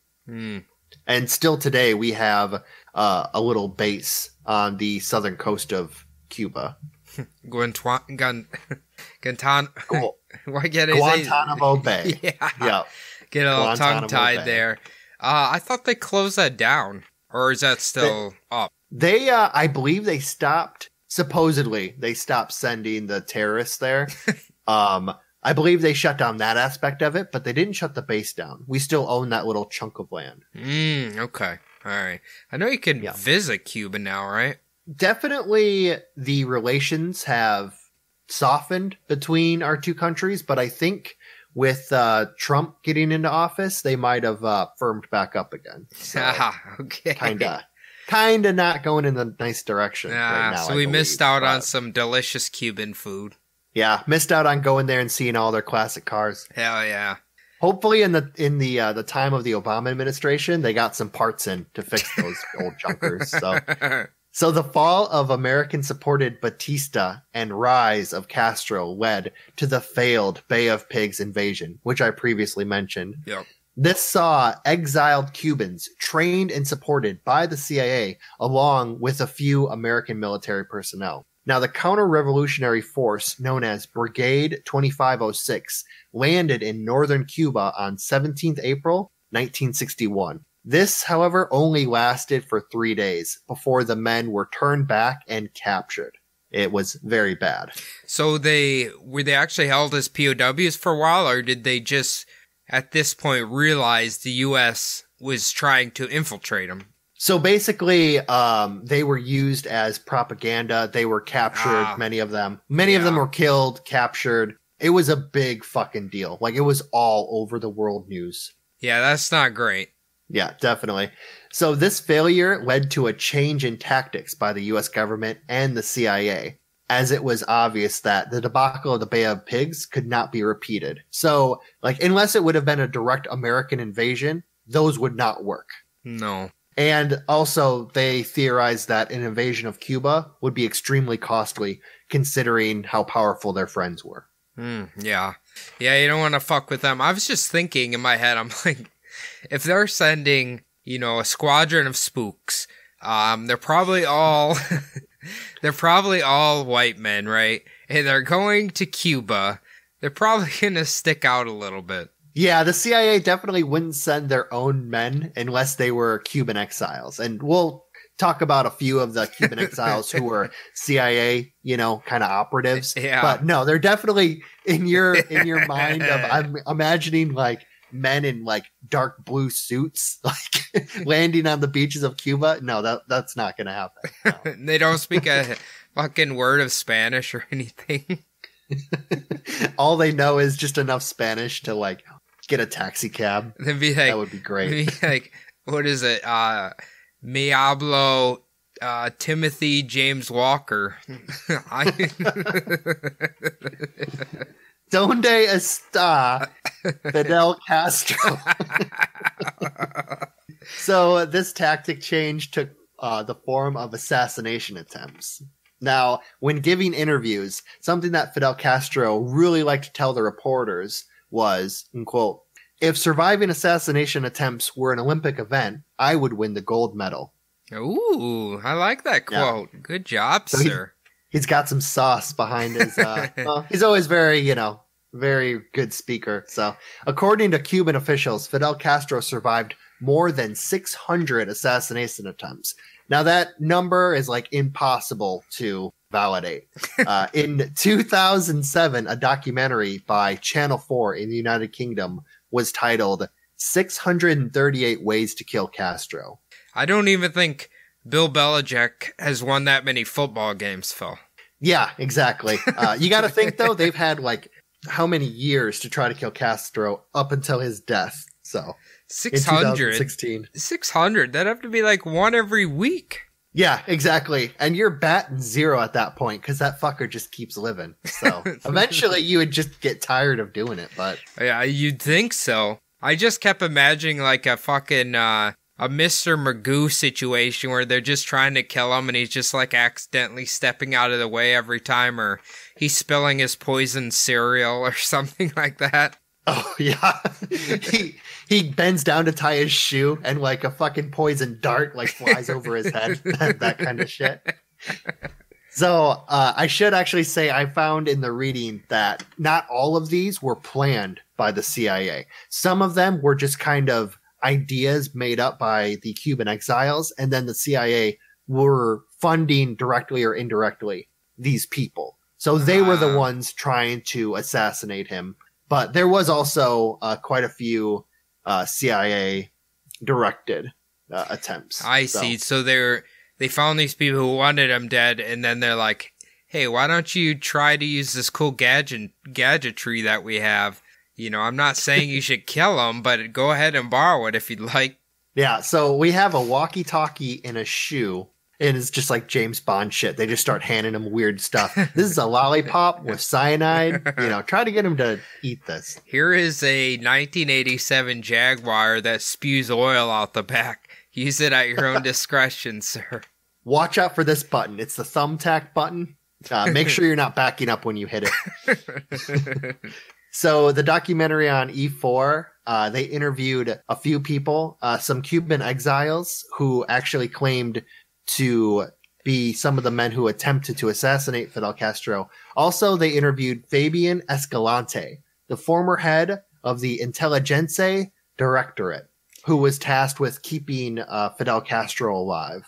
And still today, we have a little base on the southern coast of Cuba. Guantanamo Bay. Yeah. Get a little tongue-tied there. I thought they closed that down. Or is that still up? They, I believe they stopped, supposedly, they stopped sending the terrorists there. I believe they shut down that aspect of it, but they didn't shut the base down. We still own that little chunk of land. Okay. All right. I know you can visit Cuba now, right? Definitely the relations have softened between our two countries, but I think with Trump getting into office, they might have firmed back up again. So, okay. Kind of not going in the nice direction right now. So we missed out on some delicious Cuban food. Yeah, missed out on going there and seeing all their classic cars. Hell yeah. Hopefully in the time of the Obama administration, they got some parts in to fix those old junkers. So the fall of American-supported Batista and rise of Castro led to the failed Bay of Pigs invasion, which I previously mentioned. Yep. This saw exiled Cubans trained and supported by the CIA along with a few American military personnel. Now, the counter-revolutionary force known as Brigade 2506 landed in northern Cuba on 17th April, 1961. This, however, only lasted for 3 days before the men were turned back and captured. It was very bad. So were they actually held as POWs for a while, or did they just, at this point, realize the U.S. was trying to infiltrate them? So basically, they were used as propaganda. They were captured, many of them. Many of them were killed, captured. It was a big fucking deal. Like, it was all over the world news. Yeah, that's not great. Yeah, definitely. So this failure led to a change in tactics by the U.S. government and the CIA, as it was obvious that the debacle of the Bay of Pigs could not be repeated. So, like, unless it would have been a direct American invasion, those would not work. No. And also, they theorized that an invasion of Cuba would be extremely costly, considering how powerful their friends were. Yeah. Yeah, you don't want to fuck with them. I was just thinking in my head, I'm like, if they're sending, a squadron of spooks, they're probably all white men, right? And they're going to Cuba. They're probably going to stick out a little bit. Yeah, the CIA definitely wouldn't send their own men unless they were Cuban exiles. And we'll talk about a few of the Cuban exiles who were CIA, kind of operatives. Yeah. But no, they're definitely in your mind of, I'm imagining like men in like dark blue suits, like landing on the beaches of Cuba. No, that's not going to happen. No. They don't speak a fucking word of Spanish or anything. All they know is just enough Spanish to like get a taxi cab. They'd be like, that would be great. Be like, what is it? Me hablo Timothy James Walker. Donde está Fidel Castro? So this tactic change took the form of assassination attempts. Now, when giving interviews, something that Fidel Castro really liked to tell the reporters was, and quote, "If surviving assassination attempts were an Olympic event, I would win the gold medal." Ooh, I like that quote. Yeah. Good job, so sir. He's got some sauce behind his, he's always very, very good speaker. So according to Cuban officials, Fidel Castro survived more than 600 assassination attempts. Now that number is like impossible to validate. In 2007, a documentary by Channel 4 in the United Kingdom was titled 638 Ways to Kill Castro. I don't even think Bill Belichick has won that many football games, Phil. Yeah, exactly. You got to think, though, they've had like how many years to try to kill Castro up until his death. So 600. 600. That'd have to be like one every week. Yeah, exactly. And you're batting zero at that point because that fucker just keeps living. So eventually you would just get tired of doing it. But yeah, you'd think so. I just kept imagining like a fucking a Mr. Magoo situation where they're just trying to kill him and he's just like accidentally stepping out of the way every time, or he's spilling his poison cereal or something like that. Oh yeah. He bends down to tie his shoe and like a fucking poison dart like flies over his head. That kind of shit. So I should actually say I found in the reading that not all of these were planned by the CIA. Some of them were just kind of ideas made up by the Cuban exiles, and then the CIA were funding directly or indirectly these people. So they were the ones trying to assassinate him. But there was also quite a few CIA directed attempts. I see. So they found these people who wanted him dead, and then they're like, hey, why don't you try to use this cool gadgetry that we have? I'm not saying you should kill him, but go ahead and borrow it if you'd like. Yeah, so we have a walkie-talkie in a shoe, and it's just like James Bond shit. They just start handing him weird stuff. This is a lollipop with cyanide. Try to get him to eat this. Here is a 1987 Jaguar that spews oil out the back. Use it at your own discretion, sir. Watch out for this button. It's the thumbtack button. Make sure you're not backing up when you hit it. So the documentary on E4, they interviewed a few people, some Cuban exiles who actually claimed to be some of the men who attempted to assassinate Fidel Castro. Also, they interviewed Fabian Escalante, the former head of the Intelligence Directorate, who was tasked with keeping Fidel Castro alive.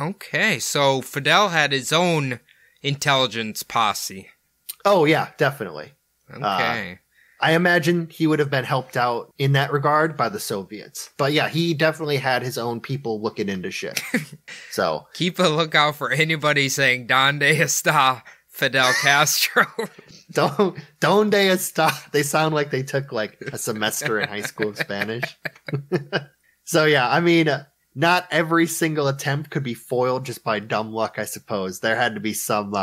Okay, so Fidel had his own intelligence posse. Oh, yeah, definitely. Okay. I imagine he would have been helped out in that regard by the Soviets. But yeah, he definitely had his own people looking into shit. So keep a lookout for anybody saying Donde está Fidel Castro? Donde está. They sound like they took like a semester in high school of Spanish. So yeah, I mean, not every single attempt could be foiled just by dumb luck, I suppose. There had to be some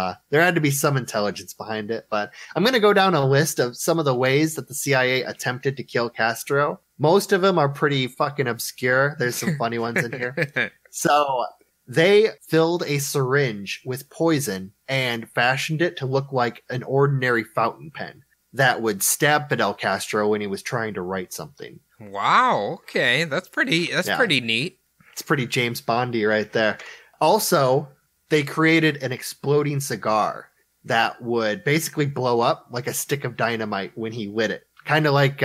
intelligence behind it. But I'm going to go down a list of some of the ways that the CIA attempted to kill Castro. Most of them are pretty fucking obscure. There's some funny ones in here. So they filled a syringe with poison and fashioned it to look like an ordinary fountain pen that would stab Fidel Castro when he was trying to write something. Wow. Okay. That's pretty neat. It's pretty James Bondy right there. Also, they created an exploding cigar that would basically blow up like a stick of dynamite when he lit it. Kind of like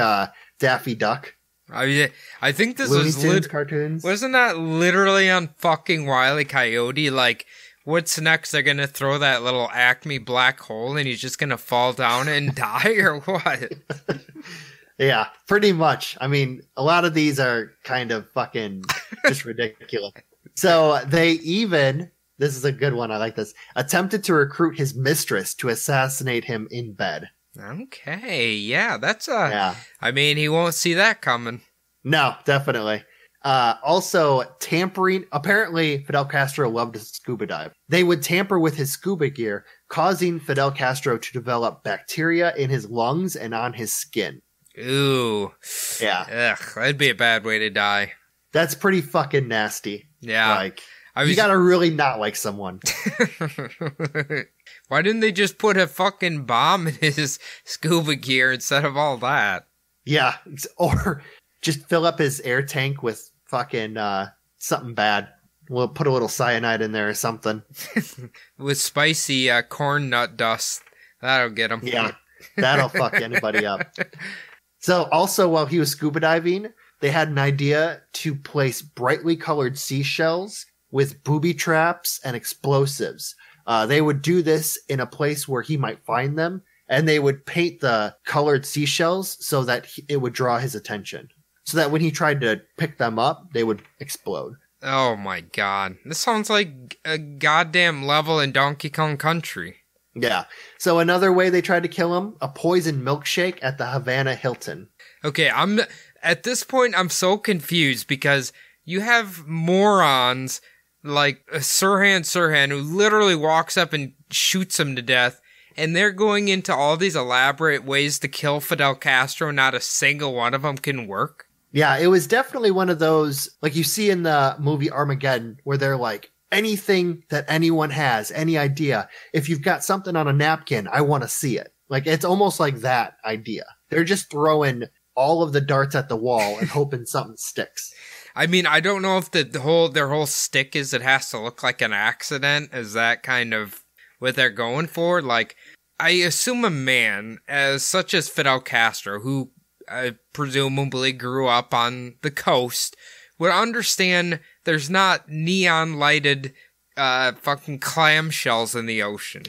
Daffy Duck. I think this Looney was Tunes cartoons. Wasn't that literally on fucking Wile E. Coyote? Like, what's next? They're gonna throw that little Acme black hole and he's just gonna fall down and die, or what? Yeah, pretty much. I mean, a lot of these are kind of fucking just ridiculous. So they even, this is a good one, I like this, attempted to recruit his mistress to assassinate him in bed. Okay, yeah, that's I mean, he won't see that coming. No, definitely. Also, tampering. Apparently, Fidel Castro loved to scuba dive. They would tamper with his scuba gear, causing Fidel Castro to develop bacteria in his lungs and on his skin. Ooh. Yeah. Ugh, that'd be a bad way to die. That's pretty fucking nasty. Yeah. Like, you gotta really not like someone. Why didn't they just put a fucking bomb in his scuba gear instead of all that? Yeah. Or just fill up his air tank with fucking something bad. We'll put a little cyanide in there or something. With spicy corn nut dust. That'll get him. Yeah. That'll fuck anybody up. So also while he was scuba diving, they had an idea to place brightly colored seashells with booby traps and explosives. They would do this in a place where he might find them, and they would paint the colored seashells so that it would draw his attention. So that when he tried to pick them up, they would explode. Oh my god. This sounds like a goddamn level in Donkey Kong Country. Yeah. So another way they tried to kill him, a poison milkshake at the Havana Hilton. Okay, at this point I'm so confused because you have morons like Sirhan who literally walks up and shoots him to death, and they're going into all these elaborate ways to kill Fidel Castro. Not a single one of them can work. Yeah, it was definitely one of those, like you see in the movie Armageddon, where they're like, anything that anyone has, any idea, if you've got something on a napkin, I want to see it. Like, it's almost like that idea. They're just throwing all of the darts at the wall and hoping something sticks. I mean, I don't know if their whole stick is it has to look like an accident. Is that kind of what they're going for? Like, I assume a man as such as Fidel Castro, who presumably grew up on the coast, would understand there's not neon lighted fucking clamshells in the ocean.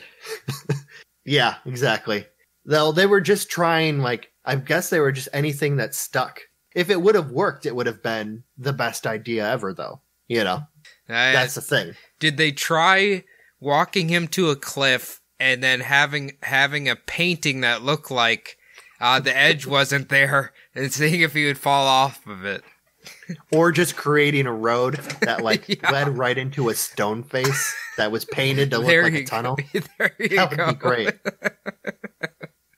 Yeah, exactly. Though they were just trying, like, I guess they were just anything that stuck. If it would have worked, it would have been the best idea ever, though. You know, that's the thing. Did they try walking him to a cliff and then having a painting that looked like the edge wasn't there and seeing if he would fall off of it? Or just creating a road that led right into a stone face that was painted to look like a tunnel. That would be great.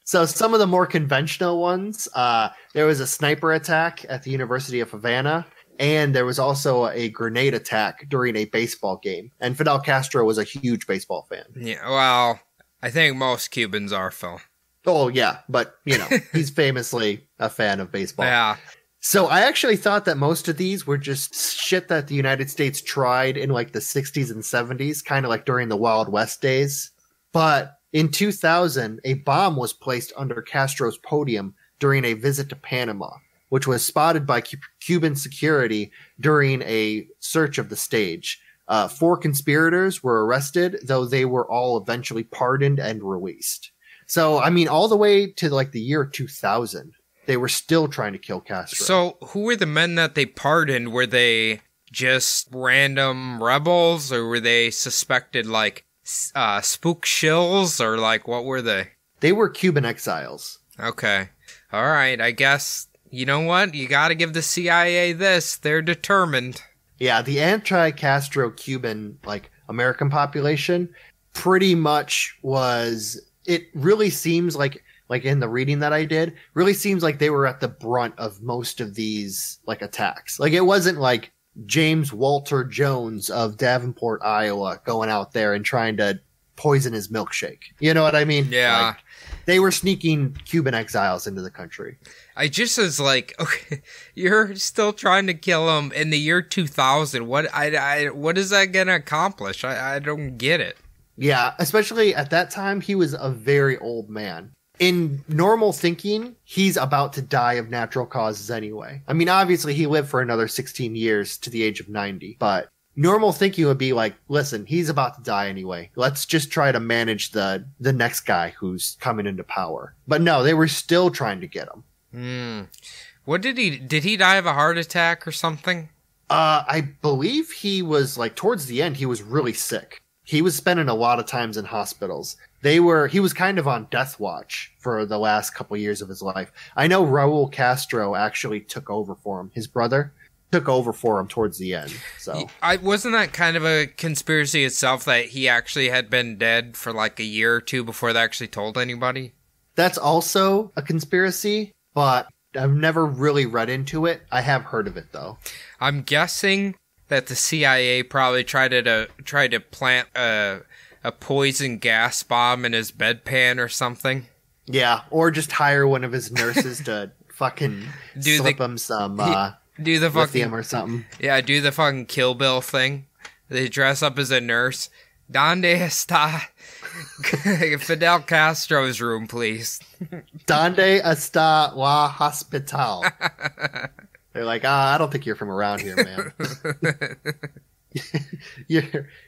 So some of the more conventional ones, there was a sniper attack at the University of Havana, and there was also a grenade attack during a baseball game. And Fidel Castro was a huge baseball fan. Yeah, well, I think most Cubans are, Phil. Oh, yeah, but, you know, he's famously a fan of baseball. Yeah. So I actually thought that most of these were just shit that the United States tried in like the 60s and 70s, kind of like during the Wild West days. But in 2000, a bomb was placed under Castro's podium during a visit to Panama, which was spotted by Cuban security during a search of the stage. 4 conspirators were arrested, though they were all eventually pardoned and released. So, I mean, all the way to like the year 2000. They were still trying to kill Castro. So, who were the men that they pardoned? Were they just random rebels, or were they suspected, like, spook shills, or, like, what were they? They were Cuban exiles. Okay. All right, I guess, you know what? You gotta give the CIA this. They're determined. Yeah, the anti-Castro Cuban, like, American population pretty much was... It really seems like in the reading that I did, really seems like they were at the brunt of most of these, like, attacks. Like, it wasn't like James Walter Jones of Davenport, Iowa, going out there and trying to poison his milkshake. You know what I mean? Yeah. Like, they were sneaking Cuban exiles into the country. I just was like, okay, you're still trying to kill him in the year 2000. What is that gonna accomplish? I don't get it. Yeah, especially at that time, he was a very old man. In normal thinking, he's about to die of natural causes anyway. I mean, obviously, he lived for another 16 years to the age of 90. But normal thinking would be like, listen, he's about to die anyway. Let's just try to manage the next guy who's coming into power. But no, they were still trying to get him. What did he die of a heart attack or something? I believe he was, like, towards the end, he was really sick. He was spending a lot of times in hospitals. He was kind of on death watch for the last couple years of his life. I know Raul Castro actually took over for him. His brother took over for him towards the end. So wasn't that kind of a conspiracy itself that he actually had been dead for like a year or two before they actually told anybody? That's also a conspiracy, but I've never really read into it. I have heard of it, though. I'm guessing that the CIA probably tried to plant a poison gas bomb in his bedpan or something. Yeah, or just hire one of his nurses to fucking slip him some lithium or something. Yeah, do the fucking Kill Bill thing. They dress up as a nurse. Donde está Fidel Castro's room, please? Donde está la hospital? They're like, I don't think you're from around here, man.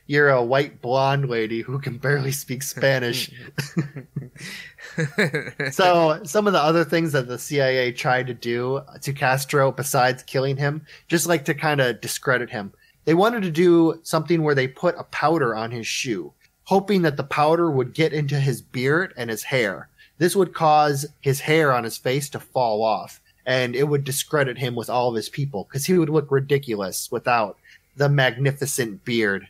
You're a white blonde lady who can barely speak Spanish. So some of the other things that the CIA tried to do to Castro besides killing him, just like to kind of discredit him, they wanted to do something where they put a powder on his shoe, hoping that the powder would get into his beard and his hair. This would cause his hair on his face to fall off, and it would discredit him with all of his people because he would look ridiculous without the magnificent beard.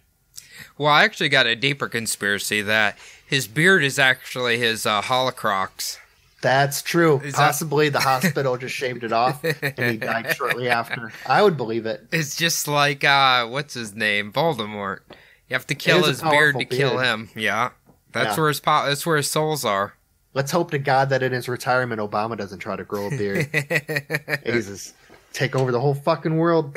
Well, I actually got a deeper conspiracy that his beard is actually his holocrox. That's true. Possibly the hospital just shaved it off and he died shortly after. I would believe it. It's just like, what's his name? Voldemort. You have to kill his beard to kill him. Yeah. That's where his souls are. Let's hope to God that in his retirement, Obama doesn't try to grow a beard. Jesus. Take over the whole fucking world.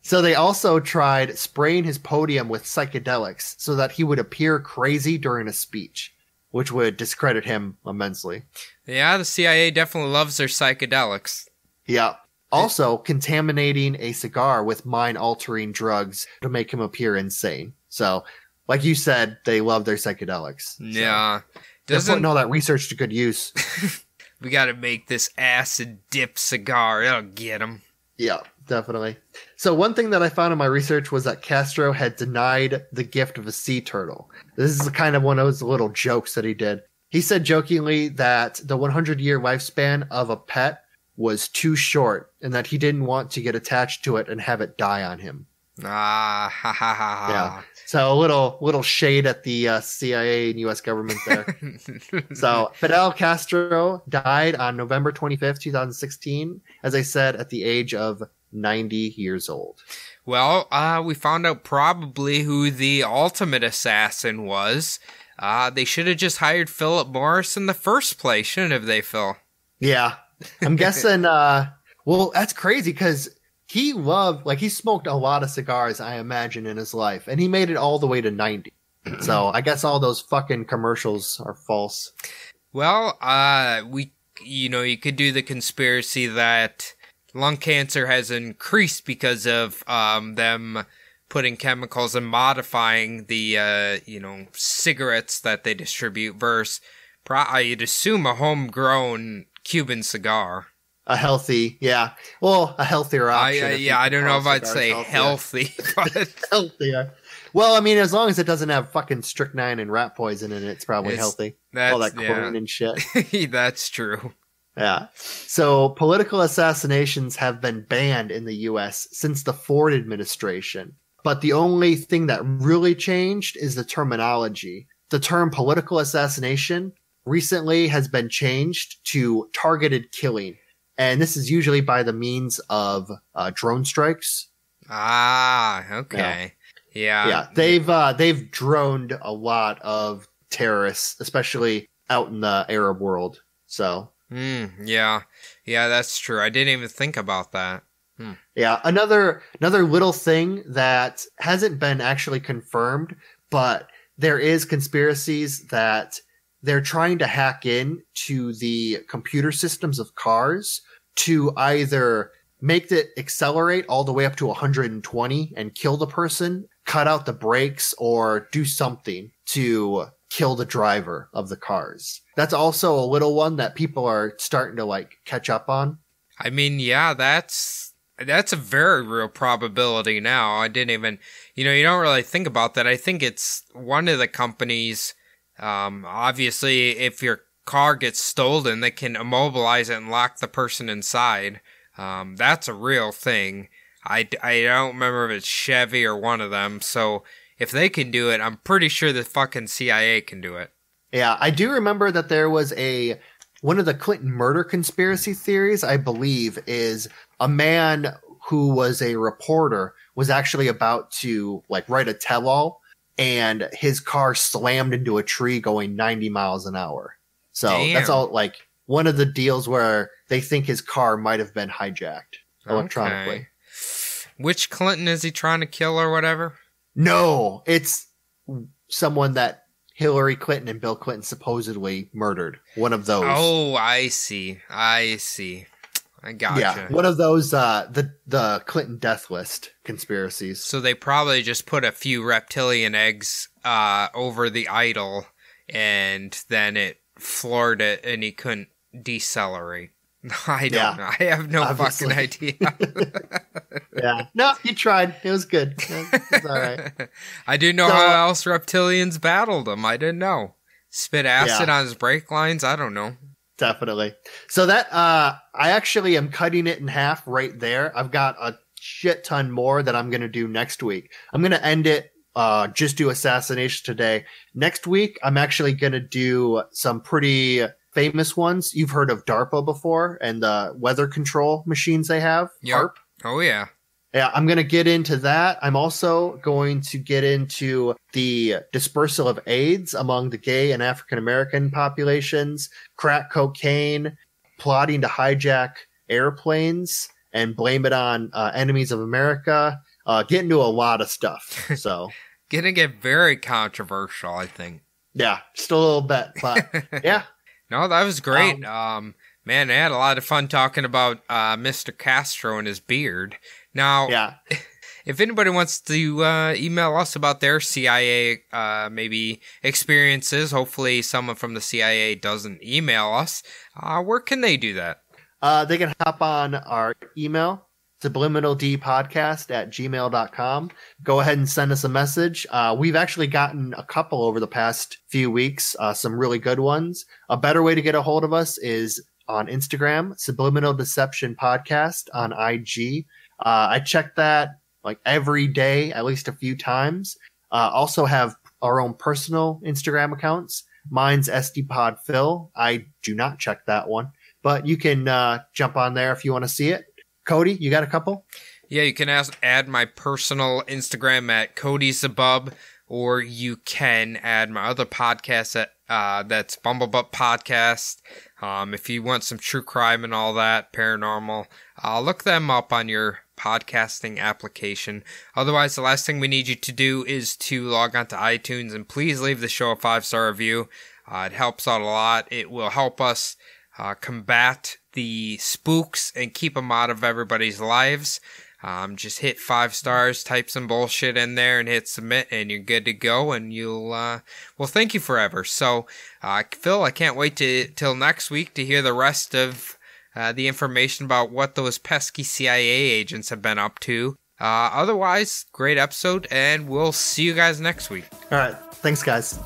So they also tried spraying his podium with psychedelics so that he would appear crazy during a speech, which would discredit him immensely. Yeah, the CIA definitely loves their psychedelics. Yeah. Also, contaminating a cigar with mind-altering drugs to make him appear insane. So, like you said, they love their psychedelics. Yeah. So they're putting all that research to good use. We gotta make this acid dip cigar. It'll get him. Yeah, definitely. So one thing that I found in my research was that Castro had denied the gift of a sea turtle. This is kind of one of those little jokes that he did. He said jokingly that the 100-year lifespan of a pet was too short and that he didn't want to get attached to it and have it die on him. Ah, ha ha ha ha. Yeah. So a little shade at the CIA and U.S. government there. So Fidel Castro died on November 25th, 2016, as I said, at the age of 90 years old. Well, we found out probably who the ultimate assassin was. They should have just hired Philip Morris in the first place, shouldn't have they, Phil? Yeah. I'm guessing Well, that's crazy because he smoked a lot of cigars, I imagine, in his life, and he made it all the way to 90. So I guess all those fucking commercials are false. Well, you could do the conspiracy that lung cancer has increased because of them putting chemicals and modifying the cigarettes that they distribute versus you'd assume a homegrown Cuban cigar. A healthy, yeah. Well, a healthier option. I don't know if I'd say healthy, but healthier. Well, I mean, as long as it doesn't have fucking strychnine and rat poison in it, it's probably healthy. All that chlorine and shit. That's true. Yeah. So political assassinations have been banned in the U.S. since the Ford administration. But the only thing that really changed is the terminology. The term political assassination recently has been changed to targeted killing. And this is usually by the means of drone strikes. Ah, okay. Yeah. They've droned a lot of terrorists, especially out in the Arab world. So. Yeah, that's true. I didn't even think about that. Yeah, another little thing that hasn't been actually confirmed, but there is conspiracies that they're trying to hack in to the computer systems of cars to either make it accelerate all the way up to 120 and kill the person, cut out the brakes, or do something to kill the driver of the cars. That's also a little one that people are starting to catch up on. I mean, yeah, that's a very real probability now. I didn't even, you don't really think about that. I think it's one of the companies. Obviously, if your car gets stolen, they can immobilize it and lock the person inside. That's a real thing. I don't remember if it's Chevy or one of them. So if they can do it, I'm pretty sure the fucking CIA can do it. Yeah, I do remember that there was one of the Clinton murder conspiracy theories, I believe, is a man who was a reporter was actually about to write a tell-all, and his car slammed into a tree going 90 miles an hour. So that's all one of the deals where they think his car might have been hijacked electronically. Okay. Which Clinton is he trying to kill or whatever? No, it's someone that Hillary Clinton and Bill Clinton supposedly murdered. One of those. Oh, I see. I gotcha. Yeah, one of those, the Clinton death list conspiracies. So they probably just put a few reptilian eggs over the idol, and then it floored it, and he couldn't decelerate. I don't know. I have no fucking idea. Yeah. No, you tried. It was good. It's all right. I do know how else reptilians battled him. I didn't know. Spit acid on his brake lines? I don't know. Definitely. So that, I actually am cutting it in half right there. I've got a shit ton more that I'm going to do next week. I'm going to end it, just do assassination today. Next week, I'm actually going to do some pretty famous ones. You've heard of DARPA before and the weather control machines they have. Yep. HARP. Oh, yeah. Yeah, I'm going to get into that. I'm also going to get into the dispersal of AIDS among the gay and African American populations, crack cocaine, plotting to hijack airplanes and blame it on enemies of America. Get into a lot of stuff. So Gonna get very controversial, I think. Yeah, just a little bit, but yeah. No, that was great. Man, I had a lot of fun talking about Mr. Castro and his beard. Now, if anybody wants to email us about their CIA maybe experiences, hopefully someone from the CIA doesn't email us, where can they do that? They can hop on our email, subliminaldpodcast@gmail.com. Go ahead and send us a message. We've actually gotten a couple over the past few weeks, some really good ones. A better way to get a hold of us is on Instagram, Subliminal Deception Podcast on IG. I check that every day, at least a few times. Also have our own personal Instagram accounts. Mine's SDPodPhil. I do not check that one, but you can jump on there if you want to see it. Cody, you got a couple? Yeah, you can add my personal Instagram at CodySabub. or you can add my other podcast that's Bumblebutt Podcast. If you want some true crime and all that, paranormal, look them up on your podcasting application. Otherwise, the last thing we need you to do is to log on to iTunes and please leave the show a 5-star review. It helps out a lot. It will help us combat the spooks and keep them out of everybody's lives. Just hit 5 stars, type some bullshit in there, and hit submit, and you're good to go, and you'll, well, thank you forever. So, Phil, I can't wait till next week to hear the rest of the information about what those pesky CIA agents have been up to. Otherwise, great episode, and we'll see you guys next week. All right. Thanks, guys.